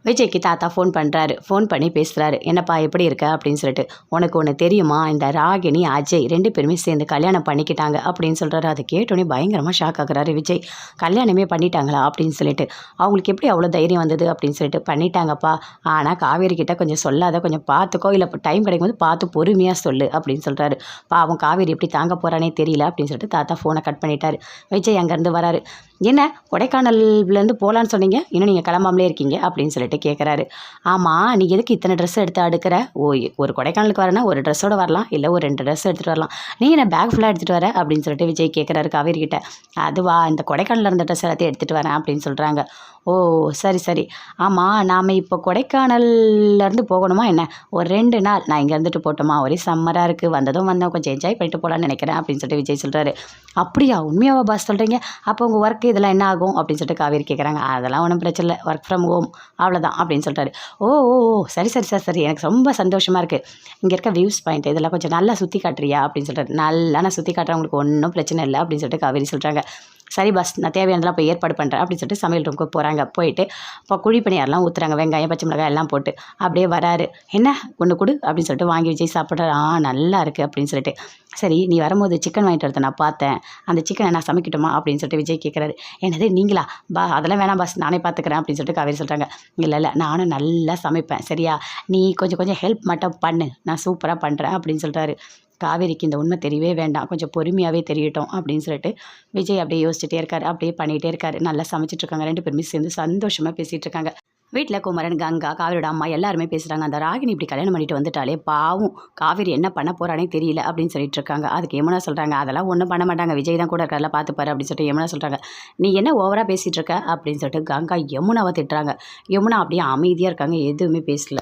விஜய்க்கு தாத்தா ஃபோன் பண்ணுறாரு. ஃபோன் பண்ணி பேசுகிறாரு. என்னப்பா எப்படி இருக்க அப்படின்னு சொல்லிட்டு. உனக்கு ஒன்று தெரியுமா, இந்த ராகினி அஜய் 2 பேருமே சேர்ந்து கல்யாணம் பண்ணிக்கிட்டாங்க அப்படின்னு சொல்கிறாரு. அதை கேட்டோன்னே பயங்கரமாக ஷாக் ஆகுறாரு விஜய். கல்யாணமே பண்ணிட்டாங்களா அப்படின்னு சொல்லிட்டு. அவங்களுக்கு எப்படி அவ்வளோ தைரியம் வந்தது அப்படின்னு சொல்லிட்டு. பண்ணிட்டாங்கப்பா, ஆனால் காவேரி கிட்ட கொஞ்சம் சொல்லாத, கொஞ்சம் பார்த்துக்கோ, இல்லை டைம் கிடைக்கும்போது பார்த்து பொறுமையாக சொல்லு அப்படின்னு சொல்கிறாரு. பாவம் காவேரி எப்படி தாங்க போகிறானே தெரியல அப்படின்னு சொல்லிட்டு தாத்தா ஃபோனை கட் பண்ணிட்டாரு. விஜய் அங்கேருந்து வராரு. என்ன கொடைக்கானல்லேருந்து போகலான்னு சொன்னீங்க, இன்னும் நீங்கள் கிளம்பாமலே இருக்கீங்க அப்படின்னு சொல்லிட்டு கேட்குறாரு. ஆமாம், நீ எதுக்கு இத்தனை ட்ரெஸ் எடுத்து அடுக்கிற? ஒரு கொடைக்கானலுக்கு வரேன்னா ஒரு ட்ரெஸ்ஸோடு வரலாம், இல்லை ஒரு 2 ட்ரெஸ் எடுத்துகிட்டு வரலாம். நீ என்ன பேக் ஃபுல்லாக எடுத்துகிட்டு வர அப்படின்னு சொல்லிட்டு விஜய் கேட்குறாரு காவேரி கிட்ட. அதுவா, இந்த கொடைக்கானலில் இருந்த ட்ரெஸ் எல்லாத்தையும் எடுத்துகிட்டு வரேன் அப்படின்னு சொல்கிறாங்க. ஓ சரி சரி. ஆமாம், நாம் இப்போ கொடைக்கானல்லேருந்து போகணுமா என்ன? ஒரு 2 நாள் நான் இங்கே இருந்துட்டு போட்டோமா, ஒரே சம்மராக இருக்குது, வந்ததும் கொஞ்சம் என்ஜாய் பண்ணிட்டு போகலான்னு நினைக்கிறேன் அப்படின்னு சொல்லிட்டு விஜய் சொல்கிறாரு. அப்படியா, உண்மையாவா பாஸ் சொல்கிறீங்க? அப்போ உங்கள் ஒர்க்கு இதெல்லாம் என்ன ஆகும் அப்படின்னு சொல்லிட்டு காவேரி கேட்குறாங்க. அதெல்லாம் ஒன்றும் பிரச்சனை இல்லை, ஒர்க் ஃப்ரம் ஹோம் அவ்வளோதான் அப்படின்னு சொல்கிறாரு. ஓ ஓ ஓ சரி சரி சரி சரி, எனக்கு ரொம்ப சந்தோஷமாக இருக்குது. இங்கே இருக்க வியூஸ் பாயிண்ட் இதெல்லாம் கொஞ்சம் நல்லா சுற்றி காட்டுறியா அப்படின்னு சொல்கிறாரு. நல்லா நான் சுற்றி காட்டுறேன், உங்களுக்கு ஒன்றும் பிரச்சனை இல்லை அப்படின்னு சொல்லிட்டு காவேரி சொல்கிறாங்க. சரி பாஸ், நான் தேவையானதெல்லாம் போய் ஏற்பாடு பண்ணுறேன் அப்படின்னு சொல்லிட்டு சமையல் ரூமுக்கு போகிறாங்க. போயிட்டு இப்போ குழி பணியாரெலாம் ஊற்றுறாங்க, வெங்காயம் பச்சை மிளகாய் எல்லாம் போட்டு. அப்படியே வராரு. என்ன ஒன்று கொடு அப்படின்னு சொல்லிட்டு வாங்கி விஜய் சாப்பிட்றாரு. நல்லா இருக்குது அப்படின்னு சொல்லிட்டு. சரி, நீ வரும்போது சிக்கன் வாங்கிட்டு வரத நான் பார்த்தேன், அந்த சிக்கனை நான் சமைக்கட்டுமா அப்படின்னு சொல்லிட்டு விஜய் கேட்குறாரு. என்னது நீங்களா? அதெல்லாம் வேணாம் பாஸ், நானே பார்த்துக்கிறேன் அப்படின்னு சொல்லிட்டு காவேரி சொல்கிறாங்க. இல்லை இல்லை, நானும் நல்லா சமைப்பேன், சரியா? நீ கொஞ்சம் ஹெல்ப் மட்டும் பண்ணு, நான் சூப்பராக பண்ணுறேன் அப்படின்னு சொல்கிறாரு. காவேரிக்கு இந்த உண்மை தெரியவே வேண்டாம், கொஞ்சம் பொறுமையாகவே தெரியட்டும் அப்படின்னு சொல்லிட்டு விஜய் அப்படியே யோசிச்சுட்டே இருக்காரு. அப்படியே பண்ணிகிட்டே இருக்காரு. நல்லா சமைச்சிட்ருக்காங்க. 2 பேருமே சேர்ந்து சந்தோஷமாக பேசிகிட்டு இருக்காங்க. வீட்டில் குமரன், கங்கா, காவேரியோட அம்மா எல்லாருமே பேசுகிறாங்க. அந்த ராகினி இப்படி கல்யாணம் பண்ணிட்டு வந்துட்டாலே பாவம், காவேரி என்ன பண்ண போகிறானே தெரியல அப்படின்னு சொல்லிட்டு இருக்காங்க. அதுக்கு யமுனா சொல்கிறாங்க, அதெல்லாம் ஒன்றும் பண்ண மாட்டாங்க, விஜய் தான் கூட இருக்கார்ல, பார்த்துப்பாரு அப்படின்னு சொல்லிட்டு யமுனா சொல்கிறாங்க. நீ என்ன ஓவராக பேசிகிட்டு இருக்க அப்படின்னு சொல்லிட்டு கங்கா யமுனாவை திட்டுறாங்க. யமுனா அப்படியே அமைதியாக இருக்காங்க, எதுவுமே பேசல.